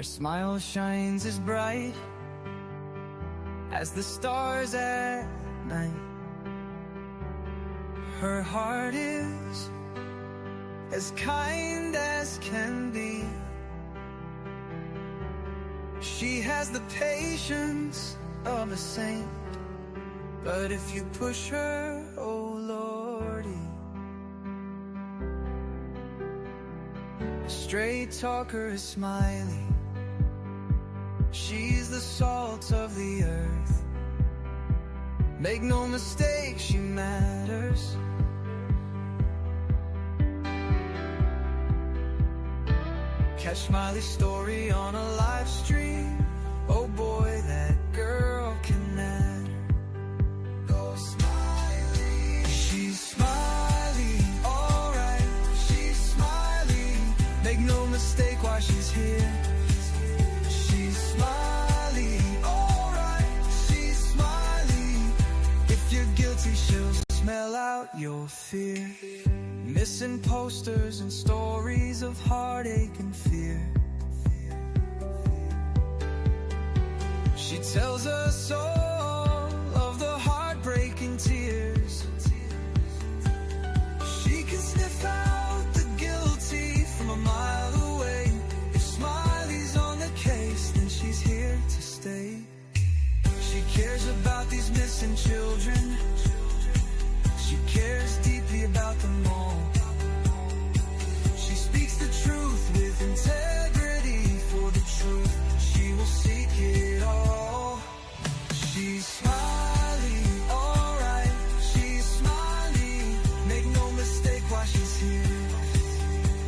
smile shines as bright as the stars at night. Her heart is as kind as can be. She has the patience of a saint, but if you push her, oh Lordy. A straight talker is smiley. She's the salt of the earth. Make no mistake, she matters. Catch Smiley's story on a live stream. Oh boy, that girl can matter. Go Smiley. She's Smiley, alright. She's Smiley. Make no mistake why she's here. She's Smiley, alright. She's Smiley. If you're guilty, she'll smell out your fear. Missing posters and stories of heartache and fear. She tells us all of the heartbreaking tears. She can sniff out the guilty from a mile away. If Smiley's on the case, then she's here to stay. She cares about these missing children. She cares deeply about them all. She speaks the truth with integrity. For the truth, she will seek it all. She's Smiley, alright. She's Smiley. Make no mistake why she's here.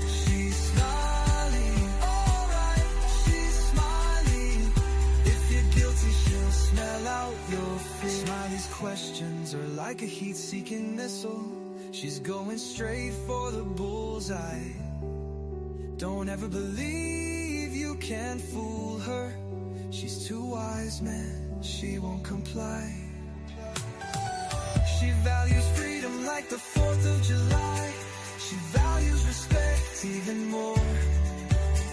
She's Smiley, alright. She's Smiley. If you're guilty, she'll smell out your fear. Smiley's questions are like a heat-seeking missile. She's going straight for the bullseye. Don't ever believe you can fool her. She's too wise, man, she won't comply. She values freedom like the 4th of July. She values respect even more.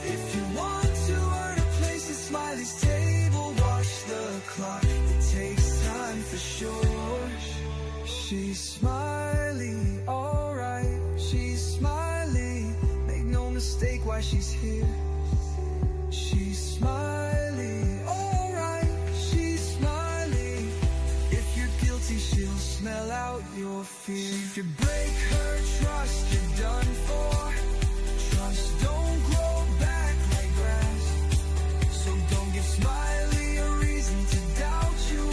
If you want to earn a place at Smiley's table, watch the clock, it takes time for sure. She's Smiley, alright. She's Smiley. Make no mistake why she's here. She's Smiley, alright. She's Smiley. If you're guilty, she'll smell out your fear. If you break her trust, you're done for. Trust don't grow back like grass. So don't give Smiley a reason to doubt you,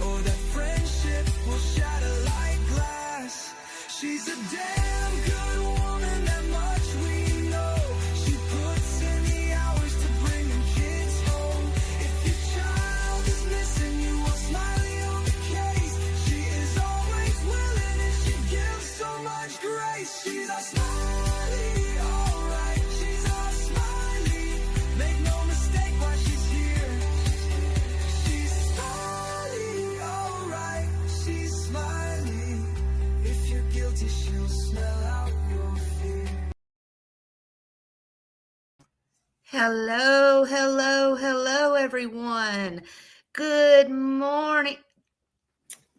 or that friendship will shatter like glass. She's a damn good woman, that much we know. She puts in the hours to bring them kids home. If your child is missing, you want Smiley on the case. She is always willing and she gives so much grace. She's a Smiley, alright. She's a Smiley. Make no mistake why she's here. She's Smiley, alright. She's Smiley. If you're guilty, she'll smell out your fear. Hello, hello, hello, everyone. Good morning.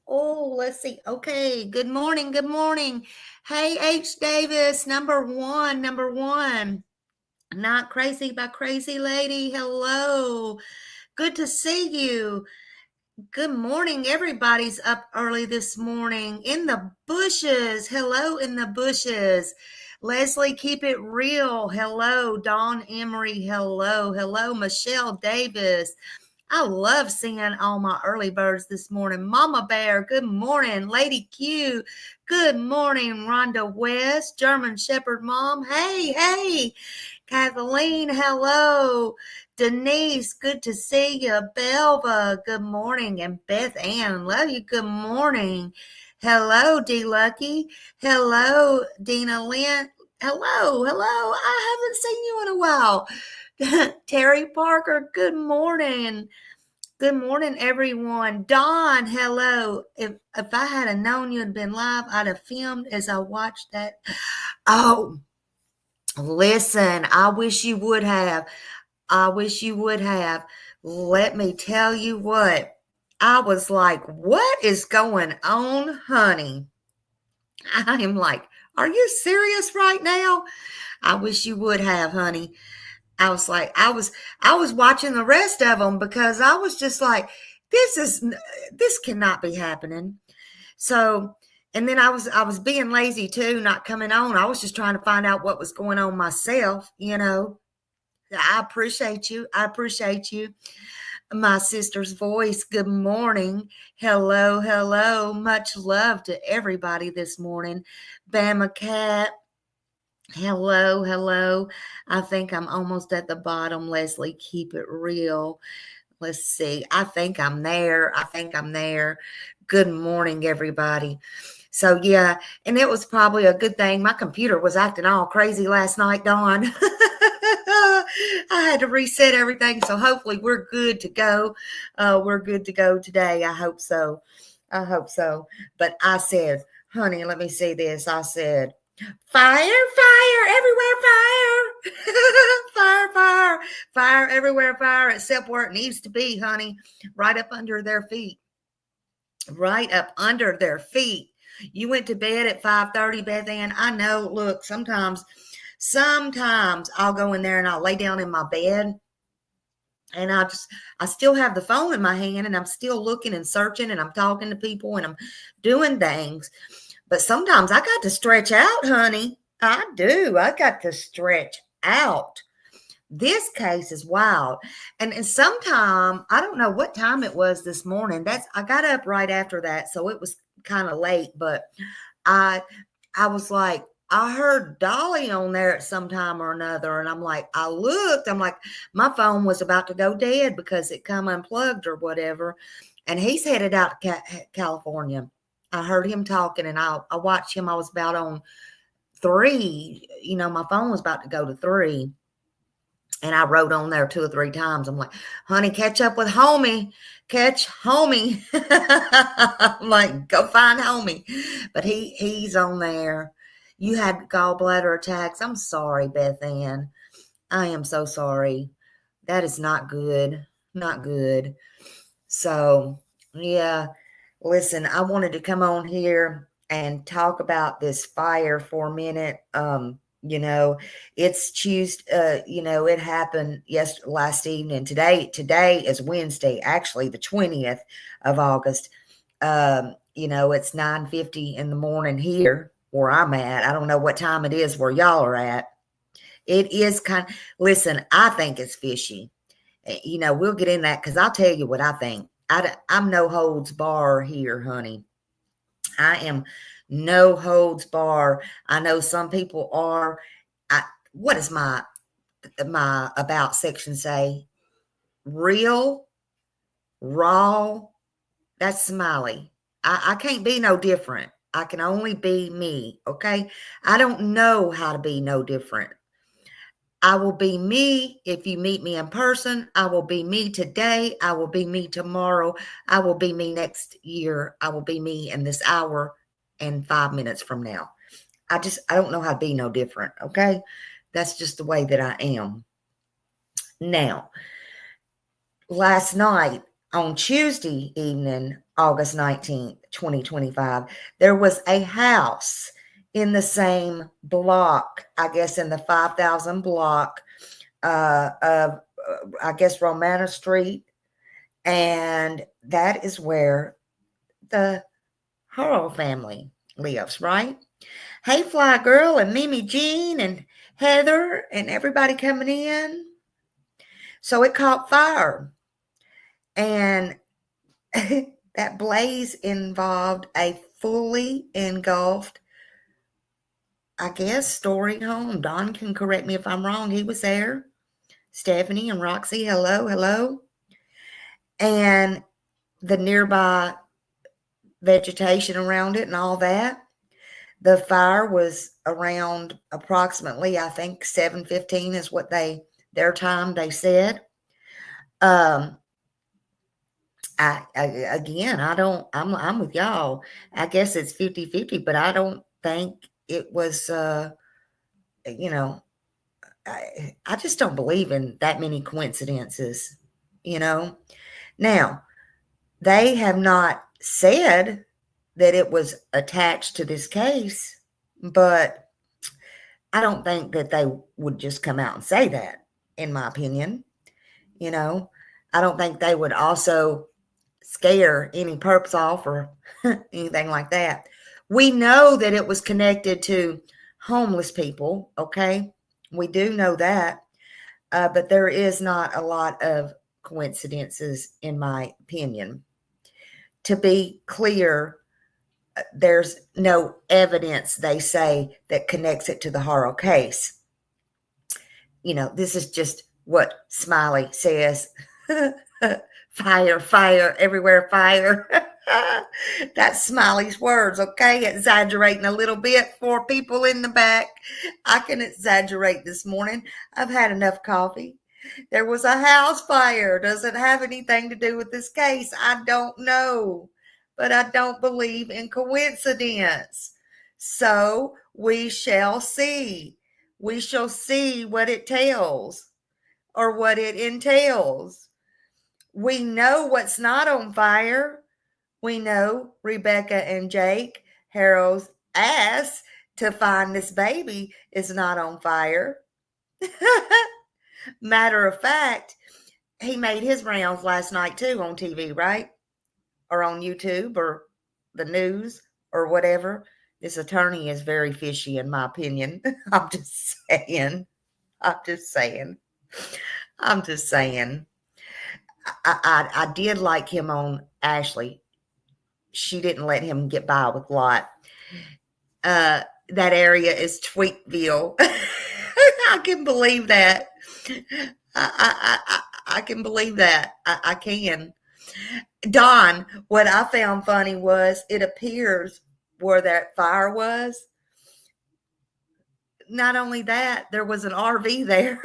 Oh, let's see. Okay, good morning, good morning. Hey, H. Davis, number one. Not crazy by crazy lady. Hello. Good to see you. Good morning. Everybody's up early this morning in the bushes. Hello in the bushes. Leslie, keep it real. Hello. Dawn Emery. Hello. Hello. Michelle Davis. I love seeing all my early birds this morning. Mama Bear, good morning. Lady Q, good morning. Rhonda West, German Shepherd Mom. Hey. Kathleen, hello. Denise, good to see you. Belva, good morning. And Beth Ann, love you. Good morning. Hello, D Lucky. Hello, Dina Lynn. Hello. I haven't seen you in a while. Terry Parker, good morning. Good morning, everyone. Dawn, hello. If I had known you had been live, I'd have filmed as I watched that. Oh, listen, I wish you would have. I wish you would have. Let me tell you what. I was like, what is going on, honey? I am like, are you serious right now? I wish you would have, honey. I was like, I was watching the rest of them because I was just like, this cannot be happening. So, and then I was being lazy too, not coming on. I was just trying to find out what was going on myself, you know. I appreciate you. I appreciate you. My sister's voice. Good morning. Hello, hello. Much love to everybody this morning. Bama Cat. Hello, hello. I think I'm almost at the bottom, Leslie. Keep it real. Let's see. I think I'm there. I think I'm there. Good morning, everybody. So, yeah, and it was probably a good thing. My computer was acting all crazy last night, Dawn. I had to reset everything. So, hopefully, we're good to go. We're good to go today. I hope so. I hope so. But I said, honey, let me see this. I said, fire, fire, everywhere, fire. Fire, fire, fire, everywhere, fire, except where it needs to be, honey. Right up under their feet. Right up under their feet. You went to bed at 5:30, Beth Ann. I know, look, sometimes I'll go in there and I'll lay down in my bed and I still have the phone in my hand and I'm still looking and searching and I'm talking to people and I'm doing things. But sometimes I got to stretch out, honey. I do. I got to stretch out. This case is wild. And sometime, I don't know what time it was this morning. I got up right after that, so it was kind of late, but I was like, I heard Dolly on there at some time or another. And I'm like, I looked, I'm like, my phone was about to go dead because it come unplugged or whatever. And he's headed out to California. I heard him talking and I watched him. I was about on 3. You know, my phone was about to go to 3. And I wrote on there 2 or 3 times. I'm like, honey, catch up with homie. Catch homie. I'm like, go find homie. But he's on there. You had gallbladder attacks. I'm sorry, Beth Ann. I am so sorry. That is not good. Not good. So, yeah. Listen, I wanted to come on here and talk about this fire for a minute. You know, it's Tuesday, you know, it happened last evening. Today is Wednesday, actually the 20th of August. You know, it's 9:50 in the morning here where I'm at. I don't know what time it is where y'all are at. It is listen, I think it's fishy. You know, we'll get in that because I'll tell you what I think. I'm no holds bar here, honey. I am no holds bar. I know some people are. What does my about section say? Real, raw. That's smiley. I can't be no different. I can only be me. Okay. I don't know how to be no different. I will be me if you meet me in person. I will be me today. I will be me tomorrow. I will be me next year. I will be me in this hour and 5 minutes from now. I don't know how to be no different. Okay. That's just the way that I am. Now, last night on Tuesday evening, August 19th, 2025, there was a house in the same block, I guess in the 5,000 block of, I guess, Romana Street. And that is where the Hurl family lives, right? Hey, Fly Girl and Mimi Jean and Heather and everybody coming in. So it caught fire. And that blaze involved a fully engulfed, I guess, storied home. Don can correct me if I'm wrong. He was there. Stephanie and Roxy, hello, hello. And the nearby vegetation around it and all that. The fire was around approximately, I think, 7:15 is what their time they said. I'm with y'all. I guess it's 50-50, but I don't think it was, you know, I just don't believe in that many coincidences, you know. Now, they have not said that it was attached to this case, but I don't think that they would just come out and say that, in my opinion. You know, I don't think they would also scare any perps off or anything like that. We know that it was connected to homeless people, okay? We do know that, but there is not a lot of coincidences, in my opinion. To be clear, there's no evidence, they say, that connects it to the Harrell case. You know, this is just what Smiley says. Fire, fire, everywhere fire. That's Smiley's words, okay? Exaggerating a little bit for people in the back. I can exaggerate this morning. I've had enough coffee. There was a house fire. Does it have anything to do with this case? I don't know, but I don't believe in coincidence. So we shall see. We shall see what it tells or what it entails. We know what's not on fire. We know Rebecca and Jake Harrow's ass to find this baby is not on fire. Matter of fact, he made his rounds last night too on TV, right? Or on YouTube or the news or whatever. This attorney is very fishy, in my opinion. I'm just saying. I'm just saying. I'm just saying. I did like him on Ashley. She didn't let him get by with Lot. That area is Tweetville. I can believe that. I can believe that. I can. Don, what I found funny was it appears where that fire was, not only that, there was an RV there.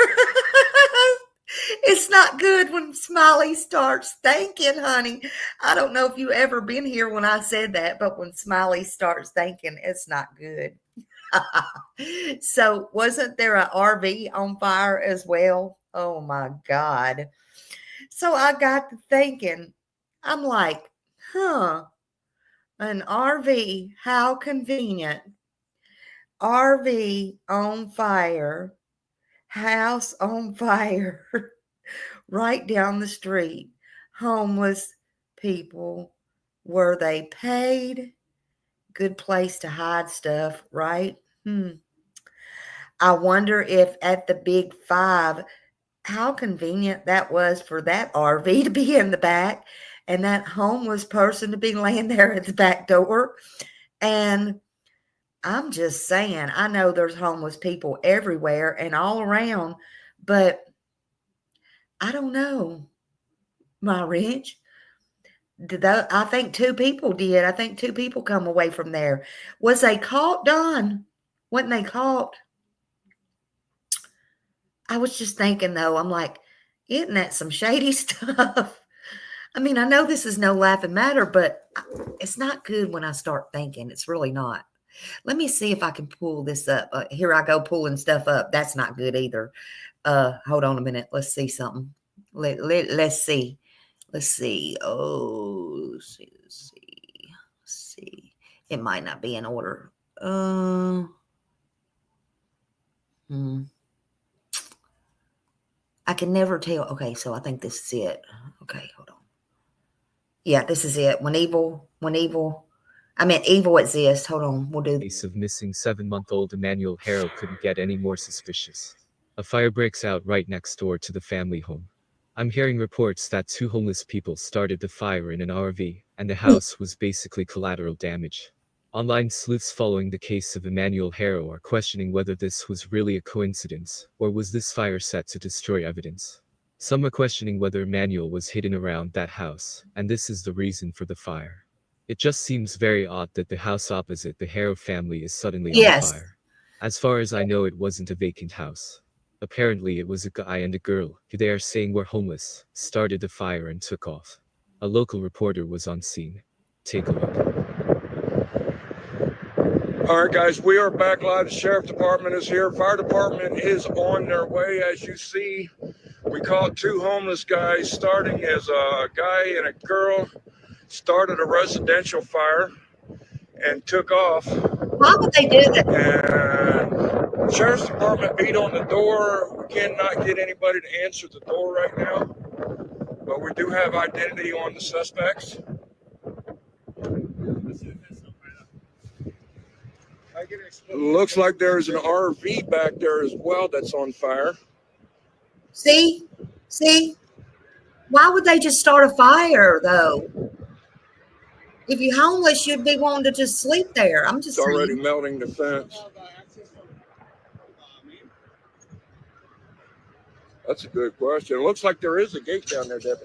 It's not good when Smiley starts thinking, honey. I don't know if you ever been here when I said that, but when Smiley starts thinking, it's not good. So wasn't there an RV on fire as well? Oh my God. So I got to thinking, I'm like, an RV, how convenient. RV on fire, house on fire, right down the street. Homeless people, were they paid? Good place to hide stuff, right? I wonder if at the Big Five, how convenient that was for that RV to be in the back and that homeless person to be laying there at the back door. And I'm just saying, I know there's homeless people everywhere and all around, but I don't know, my Rich. I think two people did. I think two people come away from there. Was they caught, Don? Wasn't they caught? I was just thinking, though, I'm like, isn't that some shady stuff? I mean, I know this is no laughing matter, but it's not good when I start thinking. It's really not. Let me see if I can pull this up. Here I go pulling stuff up. That's not good either. Hold on a minute. Let's see something. Let's see. Let's see. Oh, let's see. It might not be in order. I can never tell. Okay, so I think this is it. Okay, hold on. Yeah, this is it. When evil exists. Hold on, we'll do. Case of missing 7-month-old Emmanuel Harrow couldn't get any more suspicious. A fire breaks out right next door to the family home. I'm hearing reports that 2 homeless people started the fire in an RV, and the house was basically collateral damage. Online sleuths following the case of Emmanuel Harrow are questioning whether this was really a coincidence, or was this fire set to destroy evidence. Some are questioning whether Emmanuel was hidden around that house, and this is the reason for the fire. It just seems very odd that the house opposite the Harrow family is suddenly on fire. As far as I know, it wasn't a vacant house. Apparently it was a guy and a girl, who they are saying were homeless, started the fire and took off. A local reporter was on scene. Take a look. All right, guys, we are back live. The sheriff department is here. Fire department is on their way. As you see, we caught two homeless guys starting as a guy and a girl started a residential fire and took off. Why would they do that? And sheriff's department beat on the door. We cannot get anybody to answer the door right now, but we do have identity on the suspects. Looks like there's an RV back there as well that's on fire. See? Why would they just start a fire, though? If you're homeless, you'd be wanting to just sleep there. I'm just It's already saying. melting the fence. That's a good question. It looks like there is a gate down there, Debbie.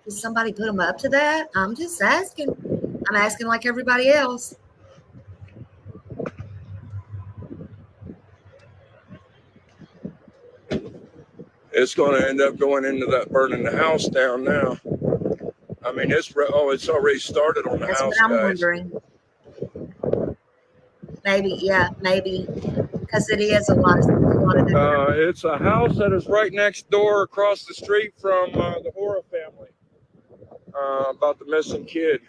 Did somebody put them up to that? I'm just asking. I'm asking like everybody else. It's going to end up going into that burning the house down now. I mean, it's already started on the That's house, what I'm guys. wondering. Maybe, because it is a lot of. It's a house that is right next door, across the street from the Hora family. About the missing kid.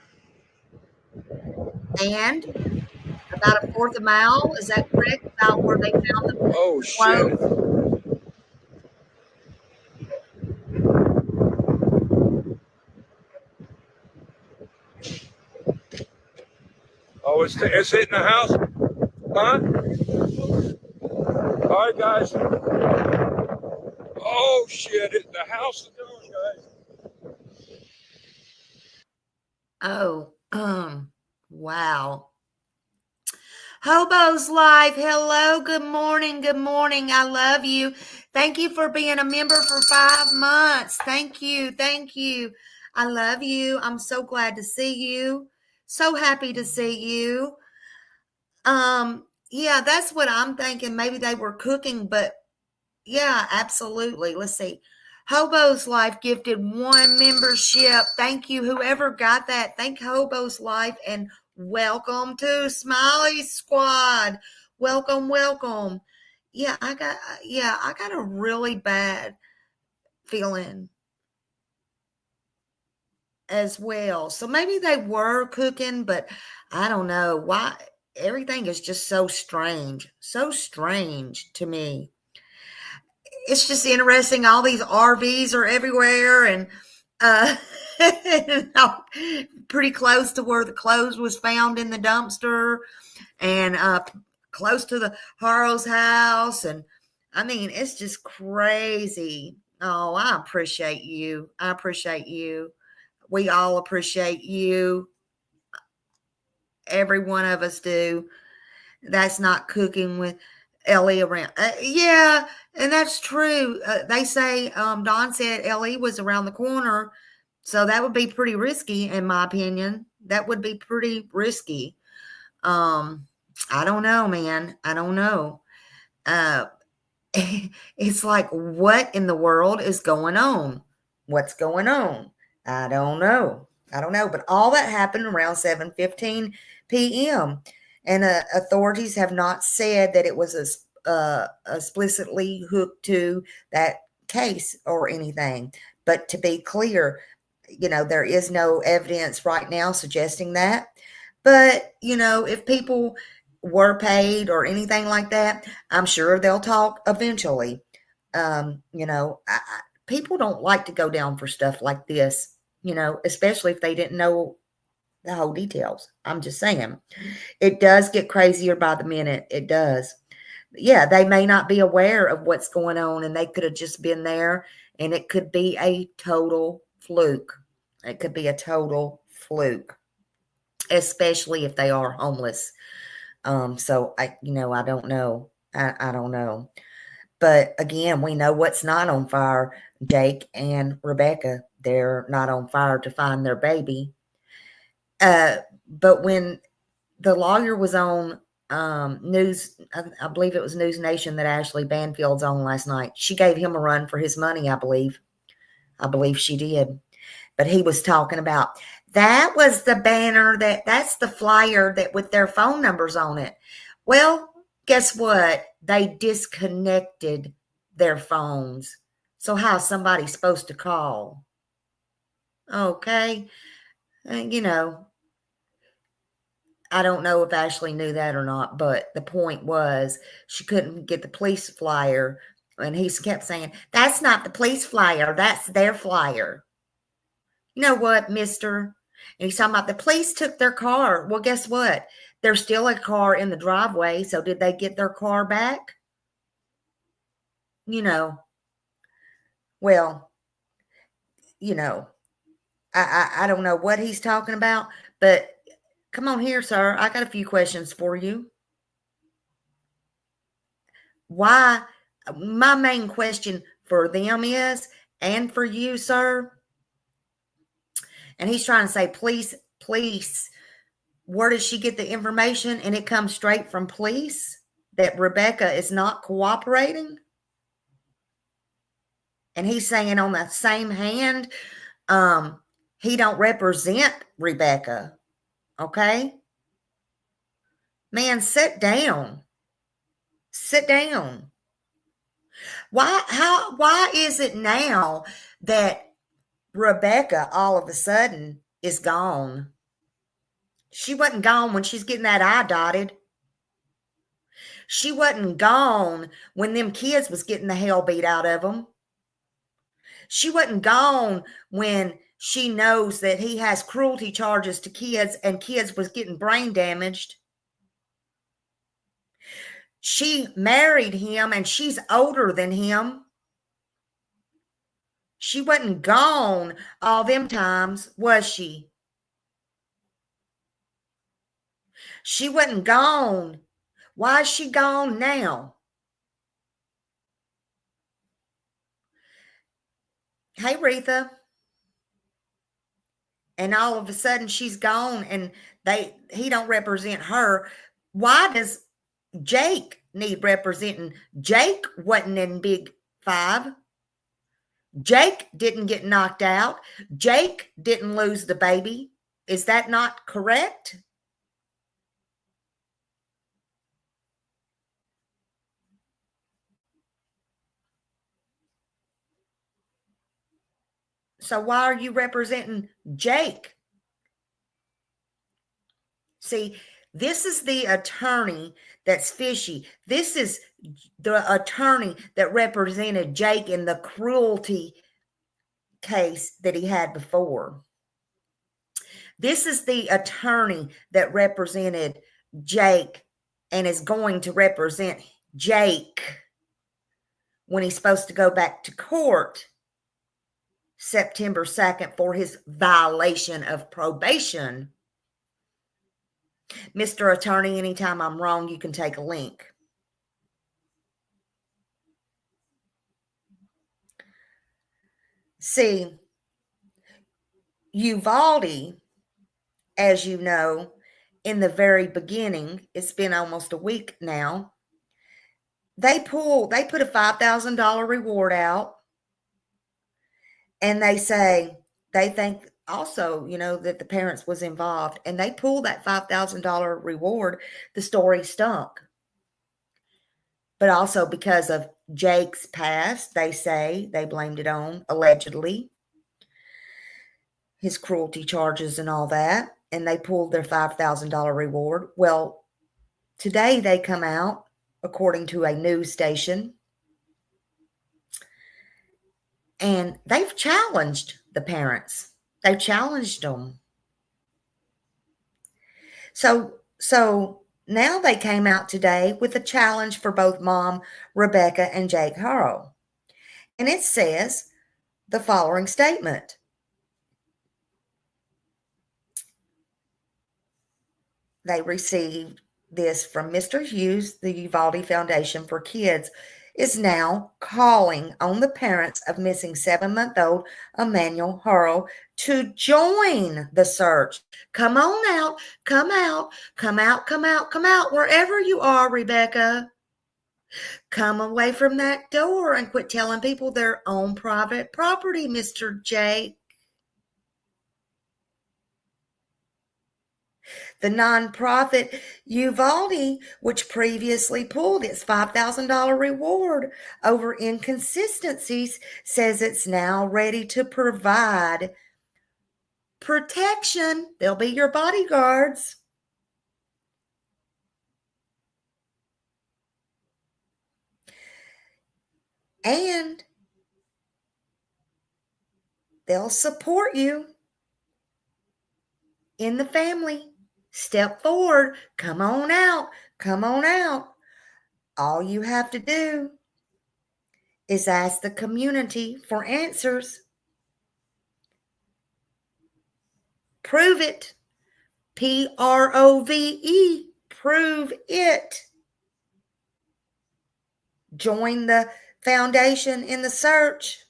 And about 1/4 of a mile, is that correct? About where they found the Oh shit! Oh, it's hitting the house, huh? All right, guys. Oh shit! The house is going, guys. Oh, wow. Hobo's Life. Hello. Good morning. I love you. Thank you for being a member for 5 months. Thank you. I love you. I'm so glad to see you. So happy to see you. Yeah, that's what I'm thinking. Maybe they were cooking, but yeah, absolutely. Let's see. Hobo's Life gifted 1 membership. Thank you, whoever got that. Thank Hobo's Life, and welcome to Smiley Squad. Welcome. Yeah, I got a really bad feeling as well. So maybe they were cooking, but I don't know why. Everything is just so strange to me. It's just interesting. All these RVs are everywhere, and pretty close to where the clothes was found in the dumpster, and close to the Harrow's house. And I mean, it's just crazy. Oh, I appreciate you. We all appreciate you. Every one of us do. That's not cooking with Ellie around. Yeah, and that's true. They say, Don said Ellie was around the corner. So that would be pretty risky, in my opinion. That would be pretty risky. I don't know, man. I don't know. It's like, what in the world is going on? What's going on? I don't know. But all that happened around 7:15 p.m. And authorities have not said that it was explicitly hooked to that case or anything. But to be clear, there is no evidence right now suggesting that. But, if people were paid or anything like that, I'm sure they'll talk eventually. People don't like to go down for stuff like this, especially if they didn't know the whole details. I'm just saying. It does get crazier by the minute. It does. Yeah, they may not be aware of what's going on, and they could have just been there, and it could be a total fluke. It could be a total fluke, especially if they are homeless. So I don't know. I don't know. But again, we know what's not on fire. Jake and Rebecca, they're not on fire to find their baby. But when the lawyer was on News, I believe it was News Nation that Ashley Banfield's on last night. She gave him a run for his money, I believe. I believe she did. But he was talking about, that was the banner, that's the flyer that with their phone numbers on it. Well, guess what? They disconnected their phones. So how's somebody supposed to call? Okay. You know, I don't know if Ashley knew that or not, but the point was she couldn't get the police flyer. And he kept saying, that's not the police flyer. That's their flyer. You know what, mister? And he's talking about the police took their car. Well, guess what? There's still a car in the driveway. So did they get their car back? You know, well, you know, I don't know what he's talking about, but come on here, sir. I got a few questions for you. Why? My main question for them is, and for you, sir, and he's trying to say, police, where does she get the information? And it comes straight from police that Rebecca is not cooperating. And he's saying on the same hand, he don't represent Rebecca. Okay? Man, sit down. Sit down. Why is it now that Rebecca all of a sudden is gone? She wasn't gone when she's getting that eye dotted. She wasn't gone when them kids was getting the hell beat out of them. She wasn't gone when she knows that he has cruelty charges to kids and kids was getting brain damaged. She married him and she's older than him. She wasn't gone all them times, was she? She wasn't gone. Why is she gone now? Hey, Retha. And all of a sudden she's gone and he don't represent her. Why does Jake need representing? Jake wasn't in Big Five. Jake didn't get knocked out. Jake didn't lose the baby. Is that not correct? So why are you representing Jake? See, this is the attorney that's fishy. This is the attorney that represented Jake in the cruelty case that he had before. This is the attorney that represented Jake and is going to represent Jake when he's supposed to go back to court September 2nd for his violation of probation. Mr. Attorney, anytime I'm wrong, you can take a link. See, Uvalde, as you know, in the very beginning, it's been almost a week now, they put a $5,000 reward out, and they say they think also, you know, that the parents was involved, and they pulled that $5,000 reward. The story stunk. But also because of Jake's past, they say they blamed it on, allegedly, his cruelty charges and all that, and they pulled their $5,000 reward. Well, today they come out, according to a news station, and they've challenged the parents. They've challenged them. So now they came out today with a challenge for both Mom Rebecca and Jake Harrow. And it says the following statement. They received this from Mr. Hughes, the Uvalde Foundation for Kids. is now calling on the parents of missing 7-month-old Emmanuel Hurl to join the search. Come on out, come out, come out, come out, come out, wherever you are, Rebecca. Come away from that door and quit telling people they're on private property, Mr. Jake. The nonprofit Uvalde, which previously pulled its $5,000 reward over inconsistencies, says it's now ready to provide protection. They'll be your bodyguards. And they'll support you in the family. Step forward. Come on out. Come on out. All you have to do is ask the community for answers. Prove it. PROVE. Prove it. Join the foundation in the search.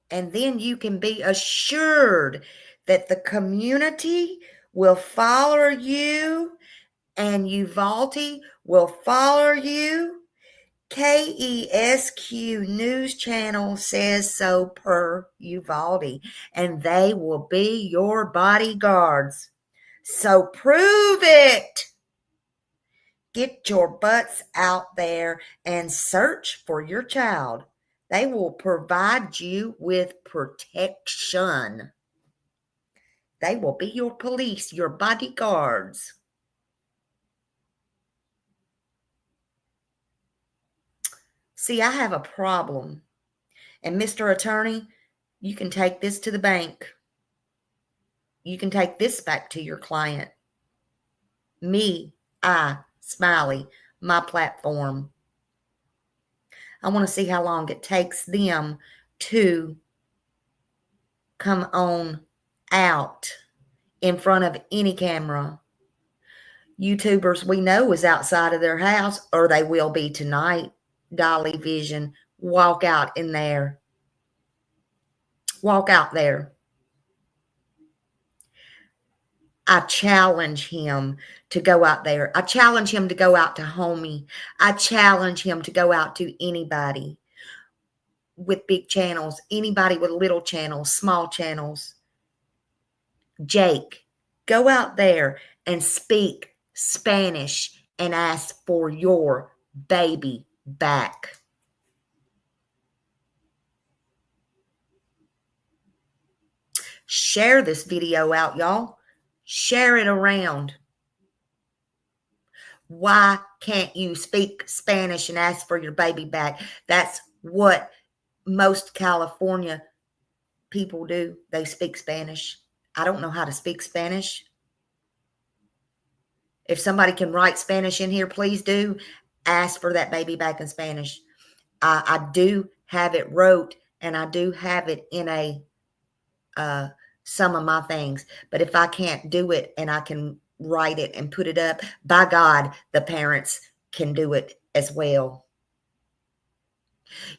And then you can be assured that the community will follow you and Uvalde will follow you. KESQ News Channel says so per Uvalde, and they will be your bodyguards. So prove it. Get your butts out there and search for your child. They will provide you with protection. They will be your police, your bodyguards. See, I have a problem. And Mr. Attorney, you can take this to the bank. You can take this back to your client. Me, Smiley, my platform. I want to see how long it takes them to come on out in front of any camera. YouTubers we know is outside of their house, or they will be tonight. Dolly Vision, walk out in there. Walk out there. I challenge him to go out there. I challenge him to go out to Homie. I challenge him to go out to anybody with big channels, anybody with little channels, small channels. Jake, go out there and speak Spanish and ask for your baby back. Share this video out, y'all. Share it around. Why can't you speak Spanish and ask for your baby back? That's what most California people do. They speak Spanish. I don't know how to speak Spanish. If somebody can write Spanish in here, please do. Ask for that baby back in Spanish. I do have it wrote, and I do have it in a some of my things. But if I can't do it and I can write it and put it up, by God, the parents can do it as well.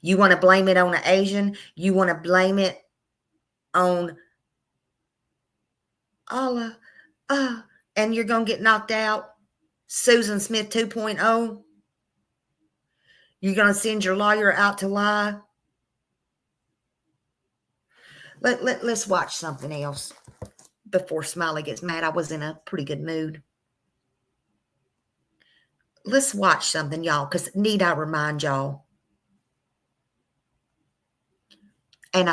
You want to blame it on an Asian? You want to blame it on Allah? And you're going to get knocked out? Susan Smith 2.0? You're going to send your lawyer out to lie? Let's watch something else before Smiley gets mad. I was in a pretty good mood. Let's watch something, y'all, because need I remind y'all? And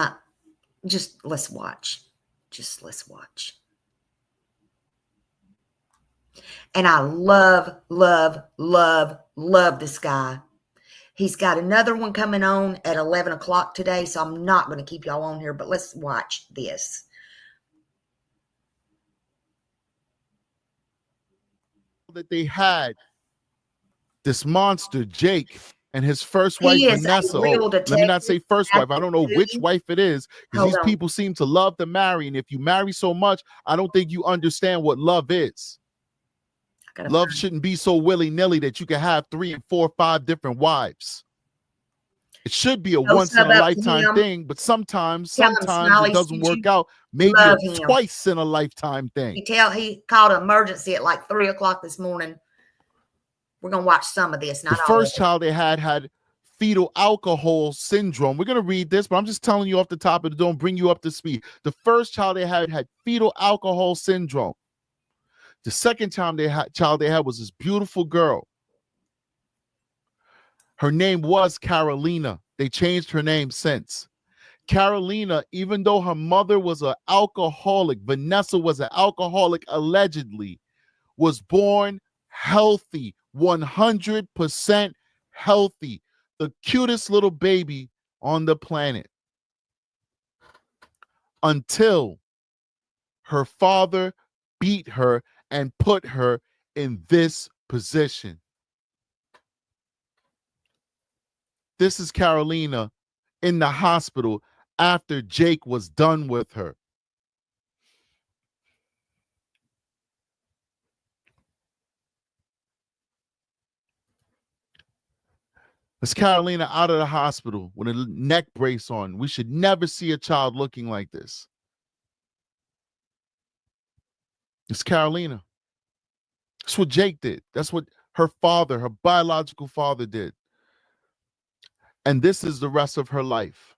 let's watch. Just let's watch. And I love, love, love, love this guy. He's got another one coming on at 11 o'clock today, so I'm not going to keep y'all on here, but let's watch this. That they had this monster, Jake, and his first wife, Vanessa. Let me not say first wife. I don't know which wife it is, because these people seem to love to marry, and if you marry so much, I don't think you understand what love is. Love shouldn't be so willy-nilly that you can have 3 and 4, 5 different wives. It should be a once-in-a-lifetime thing, but sometimes it doesn't work out. Maybe a twice-in-a-lifetime thing. He called an emergency at like 3 o'clock this morning. We're going to watch some of this. The first child they had fetal alcohol syndrome. We're going to read this, but I'm just telling you off the top of the dome, bring you up to speed. The first child they had fetal alcohol syndrome. The second child they had was this beautiful girl. Her name was Carolina. They changed her name since. Carolina, even though her mother was an alcoholic, Vanessa was an alcoholic allegedly, was born healthy, 100% healthy. The cutest little baby on the planet. Until her father beat her and put her in this position. This is Carolina in the hospital after Jake was done with her. It's Carolina out of the hospital with a neck brace on. We should never see a child looking like this. It's Carolina. That's what Jake did. That's what her father, her biological father, did. And this is the rest of her life.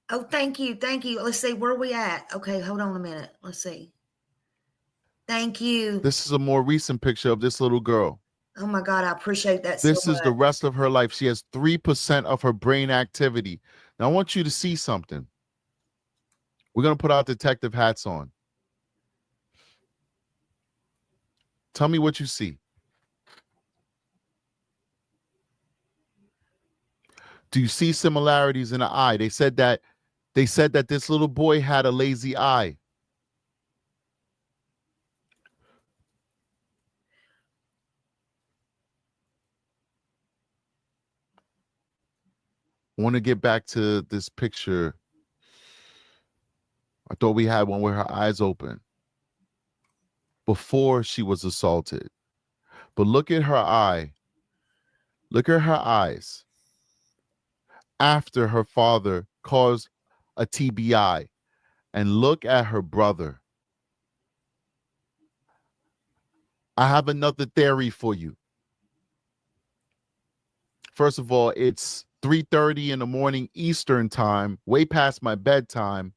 Oh, thank you. Thank you. Let's see. Where are we at? Okay, hold on a minute. Let's see. Thank you. This is a more recent picture of this little girl. Oh, my God. I appreciate that This so is much. the rest of her life. She has 3% of her brain activity. Now, I want you to see something. We're going to put our detective hats on. Tell me what you see. Do you see similarities in the eye? They said that this little boy had a lazy eye. I want to get back to this picture. I thought we had one with her eyes open before she was assaulted. But look at her eye. Look at her eyes after her father caused a TBI. And look at her brother. I have another theory for you. First of all, it's 3:30 in the morning Eastern time, way past my bedtime.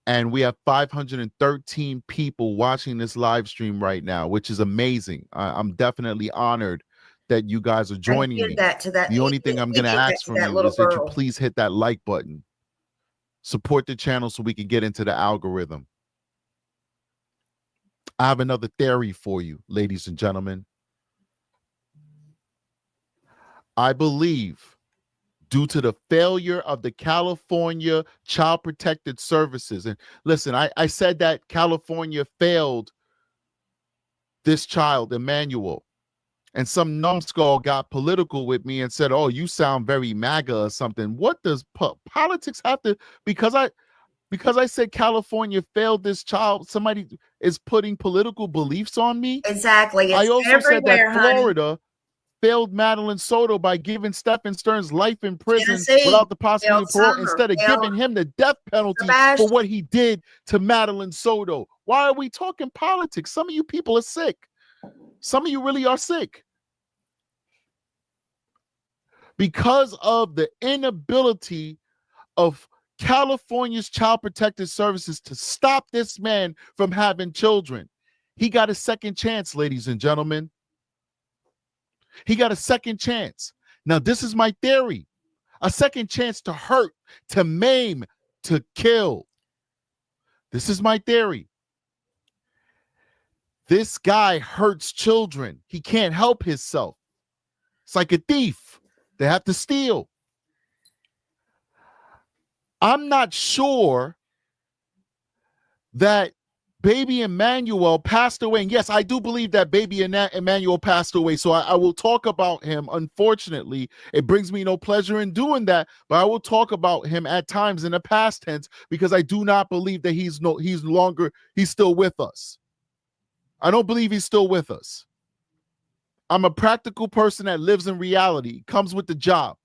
And we have 513 people watching this live stream right now, which is amazing. I'm definitely honored that you guys are joining me. The only thing I'm going to ask from you is that you please hit that like button. Support the channel so we can get into the algorithm. I have another theory for you, ladies and gentlemen. I believe due to the failure of the California Child Protective Services. And listen, I said that California failed this child, Emmanuel. And some numbskull got political with me and said, oh, you sound very MAGA or something. What does politics have to, because I said California failed this child, somebody is putting political beliefs on me? Exactly. I also said that Florida failed Madeline Soto by giving Stephen Stearns life in prison without the possibility of parole instead of giving him the death penalty for what he did to Madeline Soto. Why are we talking politics? Some of you people are sick. Some of you really are sick. Because of the inability of California's Child Protective Services to stop this man from having children. He got a second chance, ladies and gentlemen. He got a second chance. Now, this is my theory. A second chance to hurt, to maim, to kill. This is my theory. This guy hurts children. He can't help himself. It's like a thief. They have to steal. I'm not sure that baby Emmanuel passed away. And yes, I do believe that baby Emmanuel passed away. So I will talk about him. Unfortunately, it brings me no pleasure in doing that, but I will talk about him at times in the past tense because I do not believe that he's still with us. I don't believe he's still with us. I'm a practical person that lives in reality, comes with the job.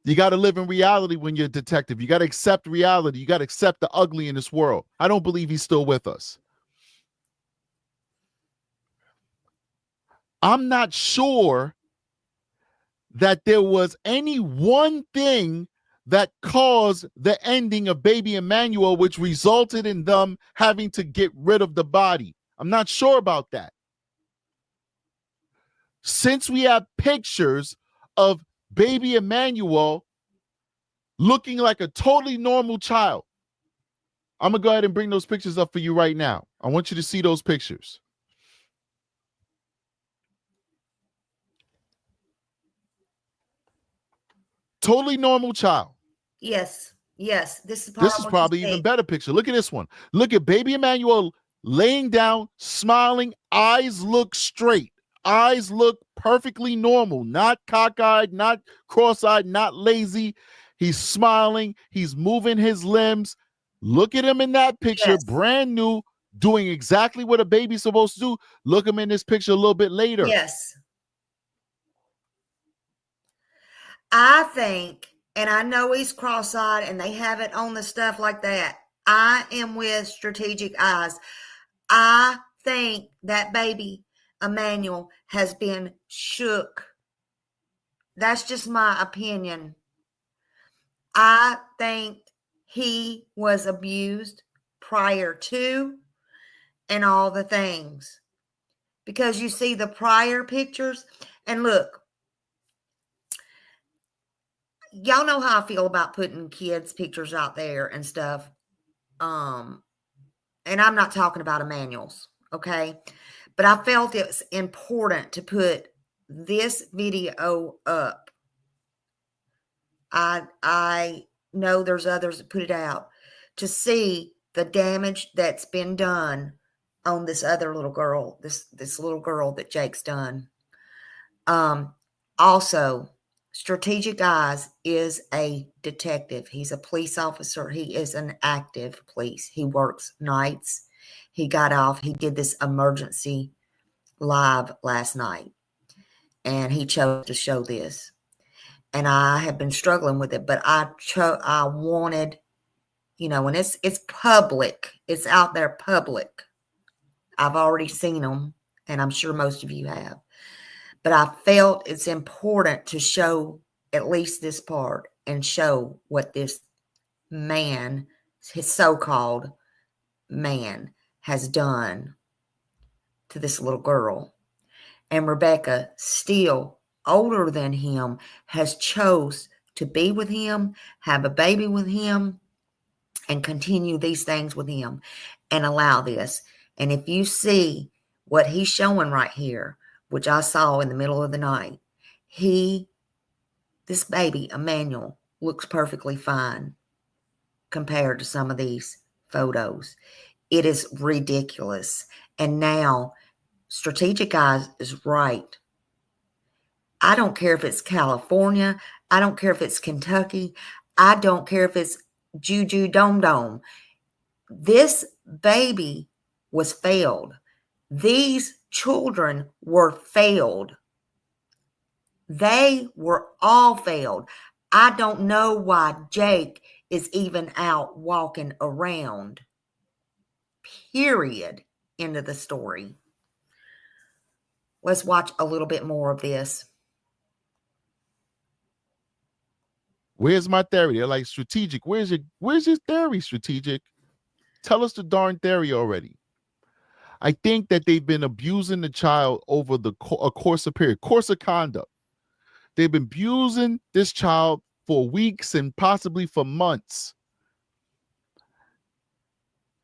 You got to live in reality when you're a detective. You got to accept reality. You got to accept the ugly in this world. I don't believe he's still with us. I'm not sure that there was any one thing that caused the ending of baby Emmanuel, which resulted in them having to get rid of the body. I'm not sure about that. Since we have pictures of baby Emmanuel looking like a totally normal child, I'm going to go ahead and bring those pictures up for you right now. I want you to see those pictures. Totally normal child. Yes. This is Probably even better picture. Look at this one. Look at baby Emmanuel laying down, smiling, eyes look straight. Eyes look perfectly normal, not cockeyed, not cross-eyed, not lazy. He's smiling. He's moving his limbs. Look at him in that picture, yes. Brand new, doing exactly what a baby's supposed to do. Look him in this picture a little bit later. Yes. I think, and I know he's cross-eyed and they have it on the stuff like that. I am with Strategic Eyes. I think that baby Emmanuel has been shook. That's just my opinion. I think he was abused prior to and all the things. Because you see the prior pictures, and look, y'all know how I feel about putting kids' pictures out there and stuff. And I'm not talking about Emmanuel's, okay? But I felt it was important to put this video up. I know there's others that put it out to see the damage that's been done on this other little girl, this little girl that Jake's done. Also, Strategic Eyes is a detective. He's a police officer. He is an active police. He works nights. He got off. He did this emergency live last night, and he chose to show this. And I have been struggling with it, but I wanted, and it's public. It's out there public. I've already seen them, and I'm sure most of you have. But I felt it's important to show at least this part and show what this man, his so-called man, has done to this little girl. And Rebecca, still older than him, has chose to be with him, have a baby with him, and continue these things with him and allow this. And if you see what he's showing right here, which I saw in the middle of the night, this baby, Emmanuel, looks perfectly fine compared to some of these photos. It is ridiculous. And now Strategic Eyes is right. I don't care if it's California. I don't care if it's Kentucky. I don't care if it's Juju Dome Dome. This baby was failed. These children were failed. They were all failed. I don't know why Jake is even out walking around. Period. End of the story. Let's watch a little bit more of this. Where's my theory? They're like, Strategic, where's your theory, Strategic? Tell us the darn theory already. I think that they've been abusing the child over a course of conduct. They've been abusing this child for weeks and possibly for months.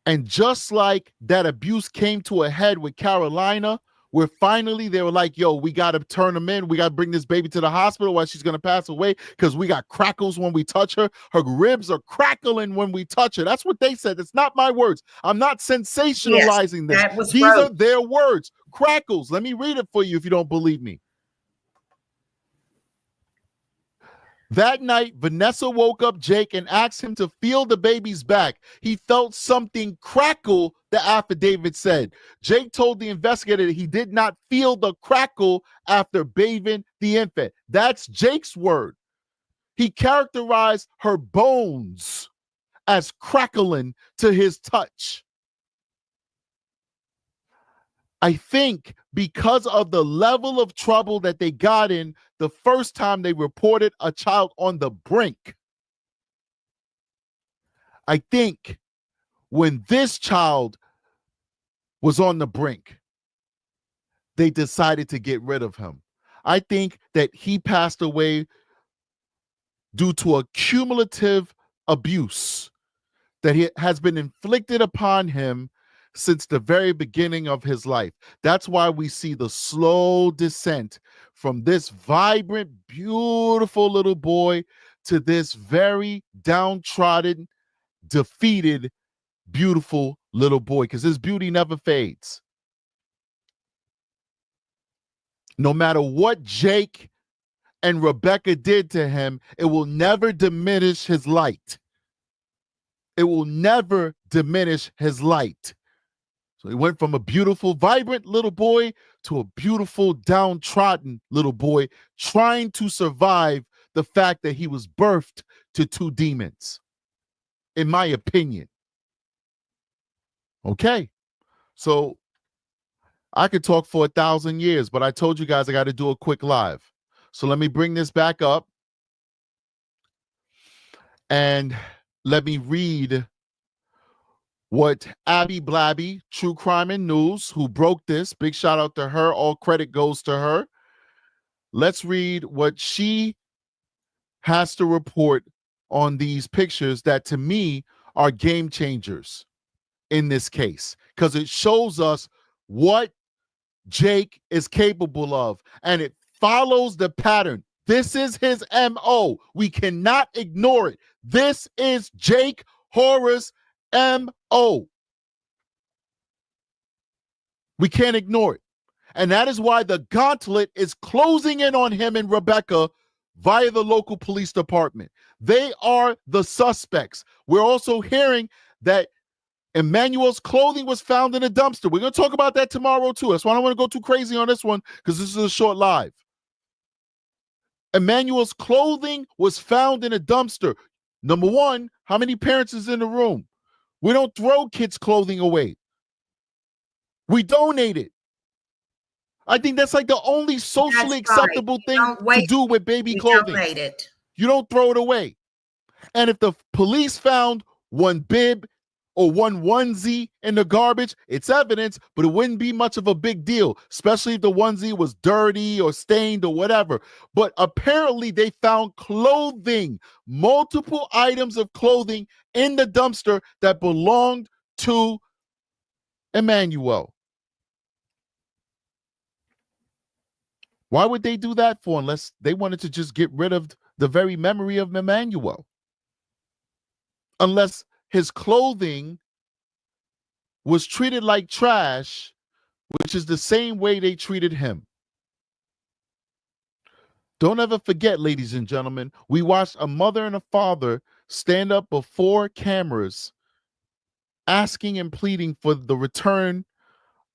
And just like that abuse came to a head with Carolina, where finally they were like, yo, we got to turn him in. We got to bring this baby to the hospital while she's going to pass away because we got crackles when we touch her. Her ribs are crackling when we touch her. That's what they said. It's not my words. I'm not sensationalizing this. That was These gross. are their words. Crackles. Let me read it for you if you don't believe me. That night, Vanessa woke up Jake and asked him to feel the baby's back. He felt something crackle, the affidavit said. Jake told the investigator that he did not feel the crackle after bathing the infant. That's Jake's word. He characterized her bones as crackling to his touch. I think because of the level of trouble that they got in the first time they reported a child on the brink, I think when this child was on the brink, they decided to get rid of him. I think that he passed away due to a cumulative abuse that has been inflicted upon him since the very beginning of his life. That's why we see the slow descent from this vibrant, beautiful little boy to this very downtrodden, defeated, beautiful little boy, because his beauty never fades. No matter what Jake and Rebecca did to him, it will never diminish his light. It will never diminish his light. So he went from a beautiful, vibrant little boy to a beautiful, downtrodden little boy trying to survive the fact that he was birthed to two demons, in my opinion. Okay, so I could talk for 1,000 years, but I told you guys I got to do a quick live. So let me bring this back up and let me read what Abby Blabby, True Crime and News, who broke this. Big shout out to her. All credit goes to her. Let's read what she has to report on these pictures that to me are game changers in this case, because it shows us what Jake is capable of, and it follows the pattern. This is his MO. We cannot ignore it. This is Jake Horror's MO. We can't ignore it. And that is why the gauntlet is closing in on him and Rebecca via the local police department. They are the suspects. We're also hearing that Emmanuel's clothing was found in a dumpster. We're going to talk about that tomorrow too. That's why I don't want to go too crazy on this one, because this is a short live. Emmanuel's clothing was found in a dumpster. Number one, how many parents is in the room? We don't throw kids' clothing away. We donate it. I think that's like the only socially acceptable thing to do with baby clothing. Donate it. You don't throw it away. And if the police found one bib or one onesie in the garbage, it's evidence, but it wouldn't be much of a big deal, especially if the onesie was dirty or stained or whatever. But apparently they found clothing, multiple items of clothing in the dumpster that belonged to Emmanuel. Why would they do that for, unless they wanted to just get rid of the very memory of Emmanuel? Unless his clothing was treated like trash, which is the same way they treated him. Don't ever forget, ladies and gentlemen, we watched a mother and a father stand up before cameras asking and pleading for the return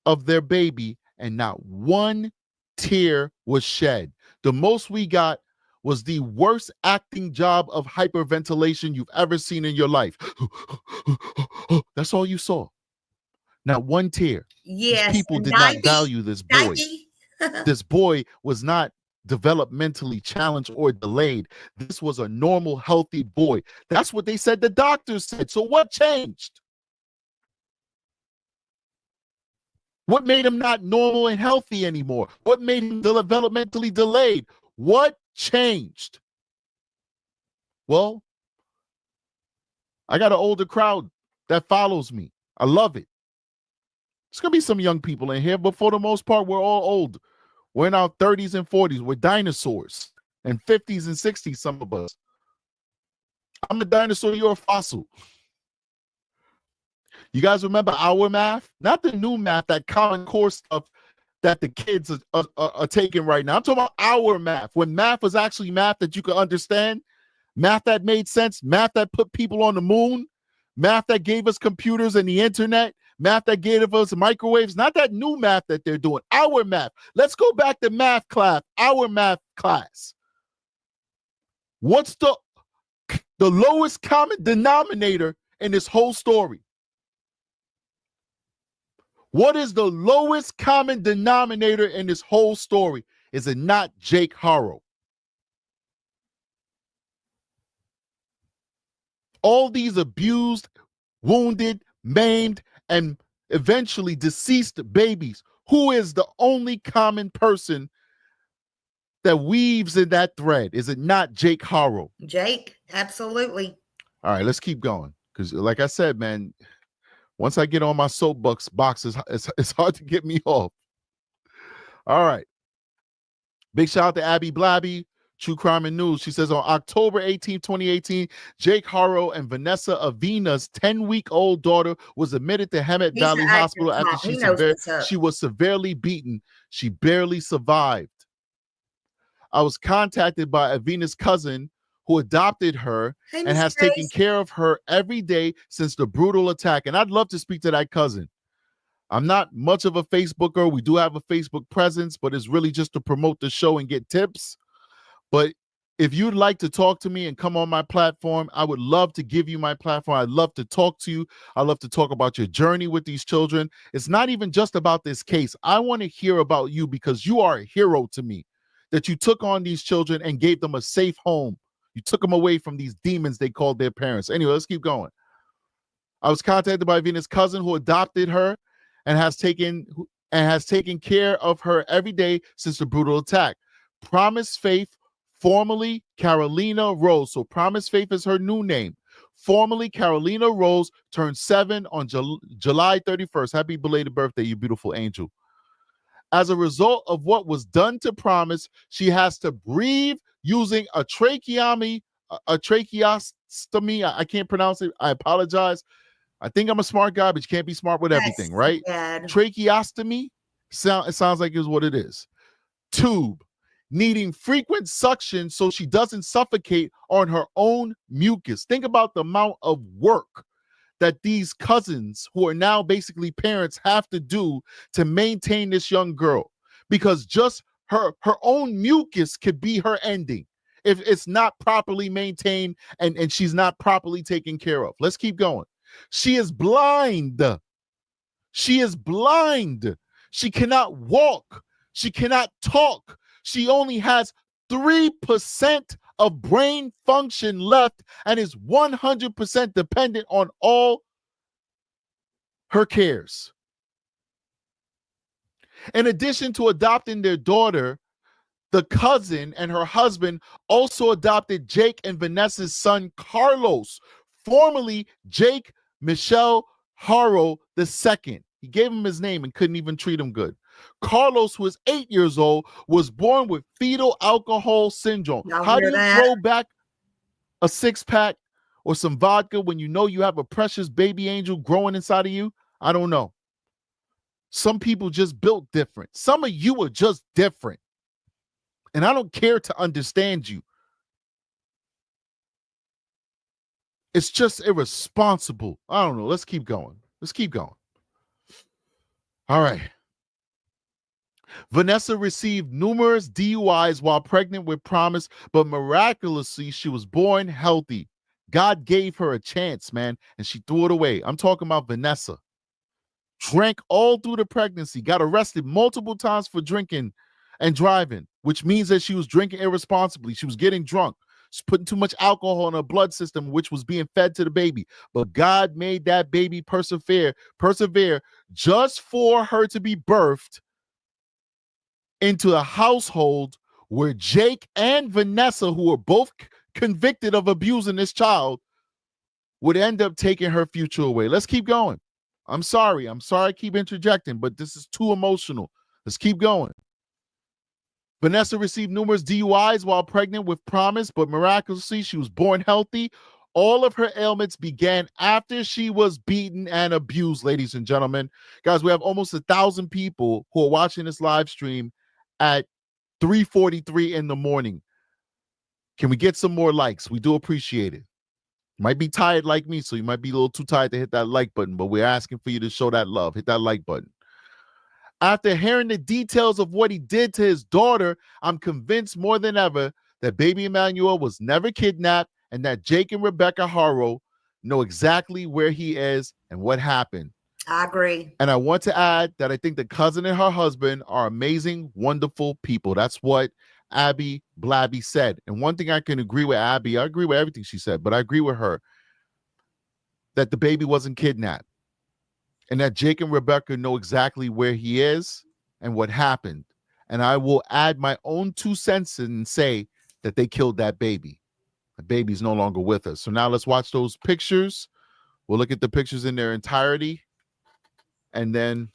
of their baby, and not one tear was shed. The most we got was the worst acting job of hyperventilation you've ever seen in your life. That's all you saw. Not one tear. Yes. These people did not value this boy. This boy was not developmentally challenged or delayed. This was a normal, healthy boy. That's what they said. The doctors said. So what changed? What made him not normal and healthy anymore? What made him developmentally delayed? What changed? Well, I got an older crowd that follows me. I love it. There's going to be some young people in here, but for the most part, we're all old. We're in our 30s and 40s. We're dinosaurs. And 50s and 60s, some of us. I'm a dinosaur, you're a fossil. You guys remember our math? Not the new math, that Common Core stuff that the kids are taking right now. I'm talking about our math, when math was actually math that you could understand, math that made sense, math that put people on the moon, math that gave us computers and the internet, math that gave us microwaves, not that new math that they're doing, our math. Let's go back to math class, our math class. What's the lowest common denominator in this whole story? What is the lowest common denominator in this whole story? Is it not Jake Harrow? All these abused, wounded, maimed, and eventually deceased babies. Who is the only common person that weaves in that thread? Is it not Jake Harrow? Jake, absolutely. All right, let's keep going. Because like I said, man, once I get on my soapbox boxes, it's hard to get me off. All right. Big shout out to Abby Blabby, True Crime and News. She says on October 18, 2018, Jake Harrow and Vanessa Avina's 10-week-old daughter was admitted to Hemet Valley Hospital after she was severely beaten. She barely survived. I was contacted by Avina's cousin, who adopted her and has taken care of her every day since the brutal attack. And I'd love to speak to that cousin. I'm not much of a Facebooker. We do have a Facebook presence, but it's really just to promote the show and get tips. But if you'd like to talk to me and come on my platform, I would love to give you my platform. I'd love to talk to you. I'd love to talk about your journey with these children. It's not even just about this case. I want to hear about you because you are a hero to me, that you took on these children and gave them a safe home. You took them away from these demons they called their parents. Anyway, let's keep going. I was contacted by Venus' cousin who adopted her and has taken care of her every day since the brutal attack. Promise Faith, formerly Carolina Rose. So Promise Faith is her new name. Formerly Carolina Rose turned 7 on July 31st. Happy belated birthday, you beautiful angel. As a result of what was done to Promise, she has to breathe using a tracheostomy. I can't pronounce it. I apologize. I think I'm a smart guy, but you can't be smart with everything, right? Bad. Tracheostomy, it sounds like is what it is. Tube, needing frequent suction so she doesn't suffocate on her own mucus. Think about the amount of work that these cousins who are now basically parents have to do to maintain this young girl, because just her own mucus could be her ending if it's not properly maintained and she's not properly taken care of. Let's keep going. She is blind. She is blind. She cannot walk. She cannot talk. She only has 3% of brain function left and is 100% dependent on all her cares. In addition to adopting their daughter, the cousin and her husband also adopted Jake and Vanessa's son, Carlos, formerly Jake Michelle Harrow II. He gave him his name and couldn't even treat him good. Carlos, who is 8 years old, was born with fetal alcohol syndrome. How do you throw back a 6-pack or some vodka when you know you have a precious baby angel growing inside of you? I don't know. Some people just built different. Some of you are just different. And I don't care to understand you. It's just irresponsible. I don't know. Let's keep going. Let's keep going. All right. Vanessa received numerous DUIs while pregnant with Promise, but miraculously, she was born healthy. God gave her a chance, man, and she threw it away. I'm talking about Vanessa. Drank all through the pregnancy, got arrested multiple times for drinking and driving, which means that she was drinking irresponsibly. She was getting drunk. She's putting too much alcohol in her blood system, which was being fed to the baby. But God made that baby persevere just for her to be birthed into a household where Jake and Vanessa, who were both convicted of abusing this child, would end up taking her future away. Let's keep going. I'm sorry. I keep interjecting, but this is too emotional. Let's keep going. Vanessa received numerous DUIs while pregnant with Promise, but miraculously, she was born healthy. All of her ailments began after she was beaten and abused, ladies and gentlemen. Guys, we have almost 1,000 people who are watching this live stream at 3:43 in the morning. Can we get some more likes? We do appreciate it. You might be tired like me, so you might be a little too tired to hit that like button, but we're asking for you to show that love. Hit that like button. After hearing the details of what he did to his daughter, I'm convinced more than ever that baby Emmanuel was never kidnapped and that Jake and Rebecca Harrow know exactly where he is and what happened. I agree. And I want to add that I think the cousin and her husband are amazing, wonderful people. That's what Abby Blabby said. And one thing I can agree with Abby, I agree with everything she said, but I agree with her that the baby wasn't kidnapped. And that Jake and Rebecca know exactly where he is and what happened. And I will add my own 2 cents and say that they killed that baby. The baby's no longer with us. So now let's watch those pictures. We'll look at the pictures in their entirety. And then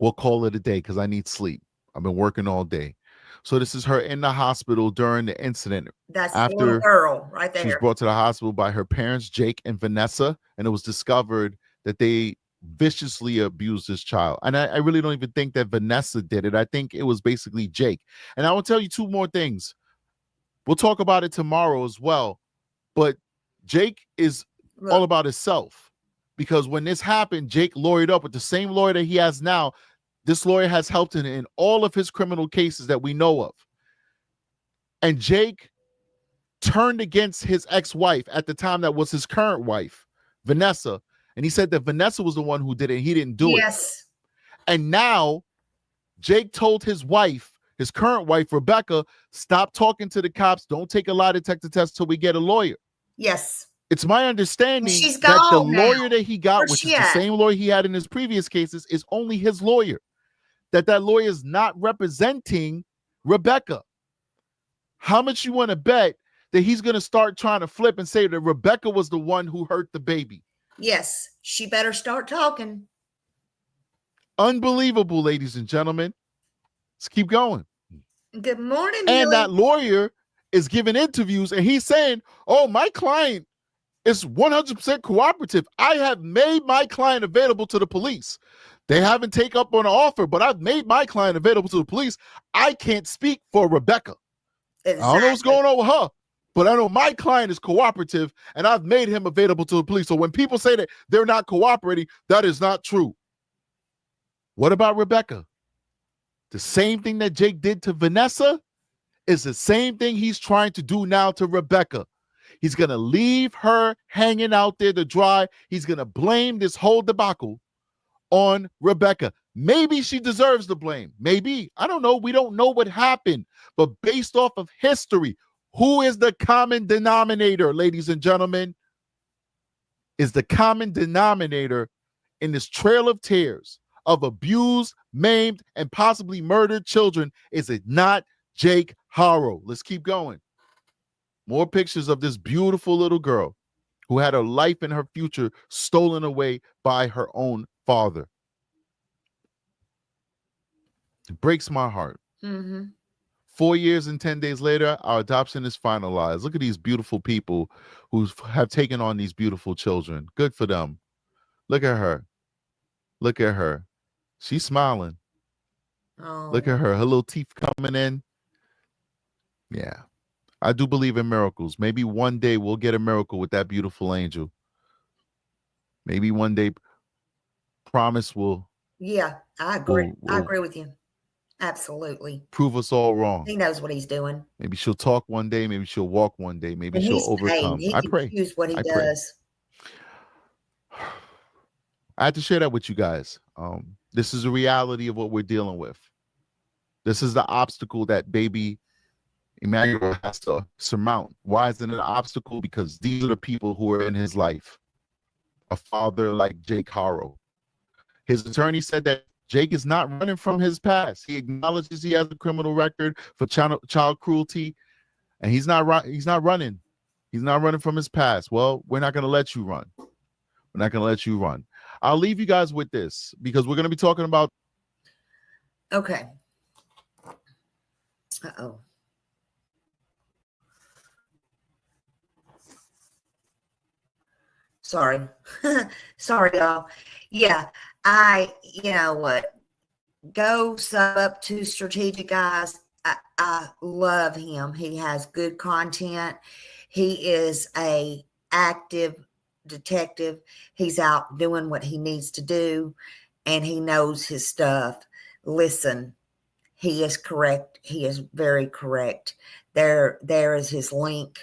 we'll call it a day because I need sleep. I've been working all day. So this is her in the hospital during the incident. That's the little girl right there. She was brought to the hospital by her parents, Jake and Vanessa. And it was discovered that they viciously abused this child. And I really don't even think that Vanessa did it. I think it was basically Jake. And I will tell you 2 more things. We'll talk about it tomorrow as well. But Jake is all about himself. Because when this happened, Jake lawyered up with the same lawyer that he has now. This lawyer has helped him in all of his criminal cases that we know of. And Jake turned against his ex-wife at the time that was his current wife, Vanessa. And he said that Vanessa was the one who did it. He didn't do it. Yes. And now Jake told his wife, his current wife, Rebecca, stop talking to the cops. Don't take a lie detector test till we get a lawyer. Yes. It's my understanding She's that the gone now. lawyer that he got, Where's which she is the at? same lawyer he had in his previous cases, is only his lawyer. That lawyer is not representing Rebecca. How much you want to bet that he's going to start trying to flip and say that Rebecca was the one who hurt the baby? Yes, she better start talking. Unbelievable, ladies and gentlemen. Let's keep going. Good morning, And Millie. that lawyer is giving interviews and he's saying, oh, my client is 100% cooperative. I have made my client available to the police. They haven't taken up on an offer, but I've made my client available to the police. I can't speak for Rebecca. Exactly. I don't know what's going on with her, but I know my client is cooperative and I've made him available to the police. So when people say that they're not cooperating, that is not true. What about Rebecca? The same thing that Jake did to Vanessa is the same thing he's trying to do now to Rebecca. He's going to leave her hanging out there to dry. He's going to blame this whole debacle on Rebecca. Maybe she deserves the blame. Maybe. I don't know. We don't know what happened. But based off of history, who is the common denominator, ladies and gentlemen? Is the common denominator in this trail of tears of abused, maimed, and possibly murdered children? Is it not Jake Harrow? Let's keep going. More pictures of this beautiful little girl who had her life and her future stolen away by her own father. It breaks my heart. Mm-hmm. 4 years and 10 days later, our adoption is finalized. Look at these beautiful people who have taken on these beautiful children. Good for them. Look at her. Look at her. She's smiling. Oh. Look at her. Her little teeth coming in. Yeah. I do believe in miracles. Maybe one day we'll get a miracle with that beautiful angel. Maybe one day Promise will. Yeah, I agree. I agree with you. Absolutely. Prove us all wrong. He knows what he's doing. Maybe she'll talk one day. Maybe she'll walk one day. Maybe And she'll he's overcome. He I can pray. choose what he I does. pray. I had to share that with you guys. This is a reality of what we're dealing with. This is the obstacle that baby Emmanuel has to surmount. Why is it an obstacle? Because these are the people who are in his life. A father like Jake Harrow. His attorney said that Jake is not running from his past. He acknowledges he has a criminal record for child cruelty, and he's not running. He's not running from his past. Well, we're not going to let you run. We're not going to let you run. I'll leave you guys with this because we're going to be talking about. Okay. Uh-oh. Sorry. Sorry, y'all. Yeah, you know what? Go sub up to Strategic Eyes. I love him. He has good content. He is a active detective. He's out doing what he needs to do, and he knows his stuff. Listen, he is correct. He is very correct. There is his link.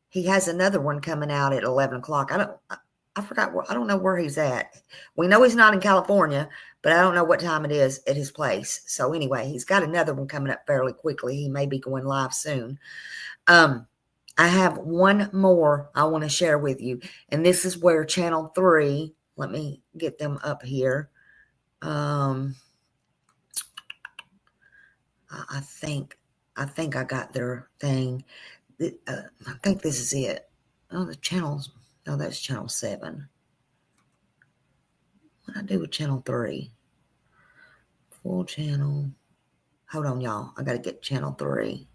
He has another one coming out at 11 o'clock. I forgot I don't know where he's at. We know he's not in California, but I don't know what time it is at his place. So anyway, he's got another one coming up fairly quickly. He may be going live soon. I have one more I want to share with you. And this is where Channel 3, let me get them up here. I think I got their thing. I think this is it. Oh, the channels. No, that's channel 7. What do I do with channel 3? Full channel. Hold on, y'all. I got to get channel 3.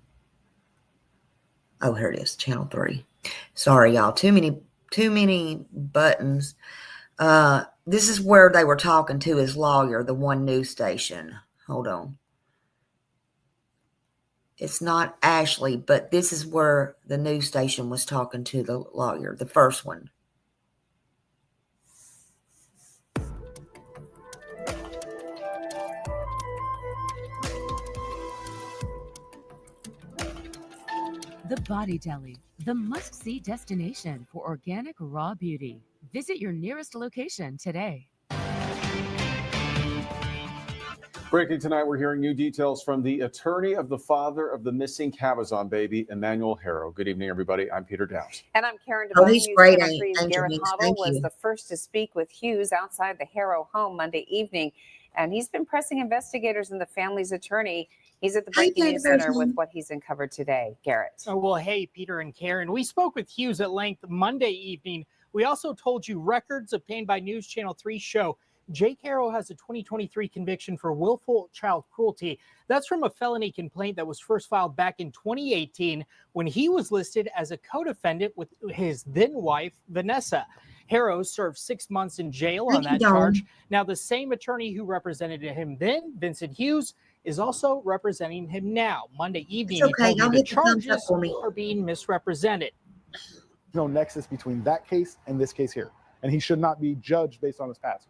Oh, here it is. Channel 3. Sorry, y'all. Too many buttons. This is where they were talking to his lawyer, the one news station. Hold on. It's not Ashley, but this is where the news station was talking to the lawyer, the first one. The Body Deli, the must-see destination for organic raw beauty. Visit your nearest location today. Breaking tonight, we're hearing new details from the attorney of the father of the missing Cabazon baby, Emmanuel Harrow. Good evening, everybody. I'm Peter Downs. And I'm Karen Oh, Devine. he's News great. Channel 3's Garrett Hoddle Thank was you. the first to speak with Hughes outside the Harrow home Monday evening. And he's been pressing investigators and the family's attorney. He's at the Breaking News Center with what he's uncovered today. Garrett. Oh, well, hey, Peter and Karen. We spoke with Hughes at length Monday evening. We also told you records obtained by News Channel 3 show Jake Harrow has a 2023 conviction for willful child cruelty. That's from a felony complaint that was first filed back in 2018 when he was listed as a co-defendant with his then wife, Vanessa. Harrow served 6 months in jail on that charge. Now, the same attorney who represented him then, Vincent Hughes, is also representing him now. Monday evening, he told me the charges are being misrepresented. No nexus between that case and this case here, and he should not be judged based on his past.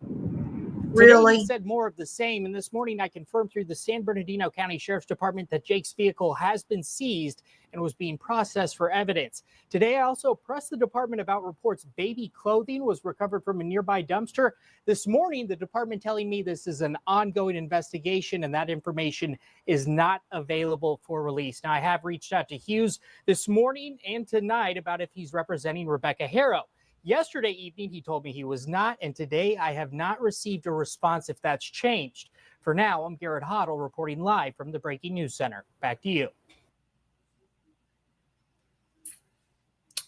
Really? Today he said more of the same, and this morning I confirmed through the San Bernardino County Sheriff's Department that Jake's vehicle has been seized and was being processed for evidence. Today I also pressed the department about reports baby clothing was recovered from a nearby dumpster. This morning, the department telling me this is an ongoing investigation and that information is not available for release. Now, I have reached out to Hughes this morning and tonight about if he's representing Rebecca Harrow. Yesterday evening, he told me he was not, and today I have not received a response if that's changed. For now, I'm Garrett Hoddle reporting live from the Breaking News Center. Back to you.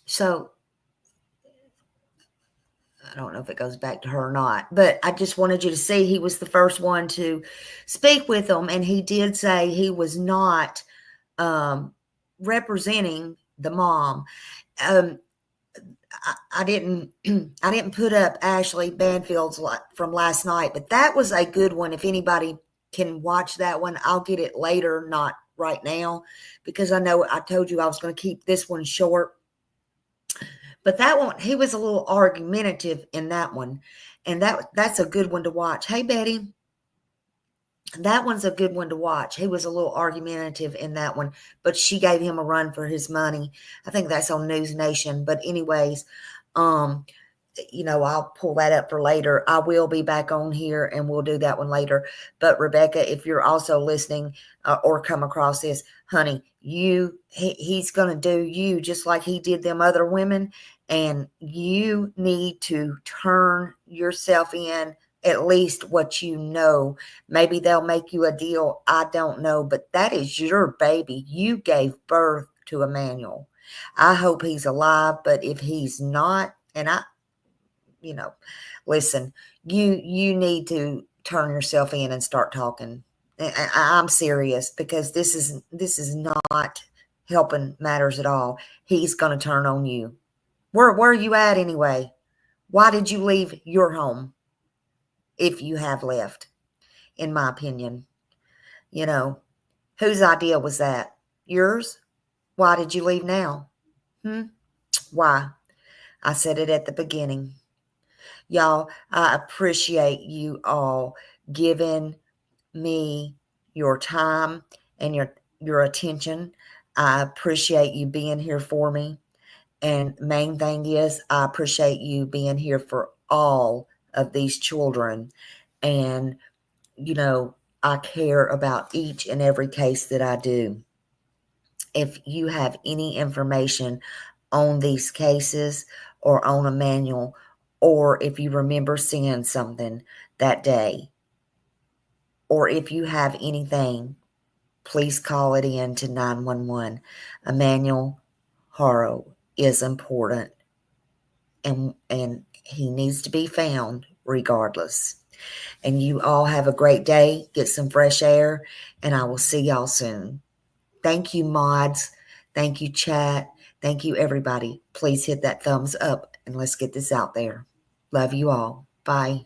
So, I don't know if it goes back to her or not, but I just wanted you to see he was the first one to speak with them, and he did say he was not representing the mom. I didn't put up Ashley Banfield's from last night, but that was a good one. If anybody can watch that one, I'll get it later, not right now, because I know I told you I was going to keep this one short. But that one, he was a little argumentative in that one, and that's a good one to watch. Hey, Betty. That one's a good one to watch. He was a little argumentative in that one, but she gave him a run for his money. I think that's on News Nation. But anyways, I'll pull that up for later. I will be back on here and we'll do that one later. But Rebecca, if you're also listening or come across this, honey, he's going to do you just like he did them other women. And you need to turn yourself in at least what you know. Maybe they'll make you a deal. I don't know, but that is your baby. You gave birth to Emmanuel. I hope he's alive, but if he's not, and listen, you need to turn yourself in and start talking. I'm serious, because this is not helping matters at all. He's going to turn on you. Where are you at anyway? Why did you leave your home? If you have left, in my opinion, whose idea was that? Yours? Why did you leave now? Why? I said it at the beginning. Y'all, I appreciate you all giving me your time and your attention. I appreciate you being here for me. And main thing is, I appreciate you being here for all of these children. And, I care about each and every case that I do. If you have any information on these cases or on Emmanuel, or if you remember seeing something that day, or if you have anything, please call it in to 911. Emmanuel Haro is important, and he needs to be found regardless. And you all have a great day. Get some fresh air, and I will see y'all soon. Thank you, mods. Thank you, chat. Thank you, everybody. Please hit that thumbs up, and let's get this out there. Love you all. Bye.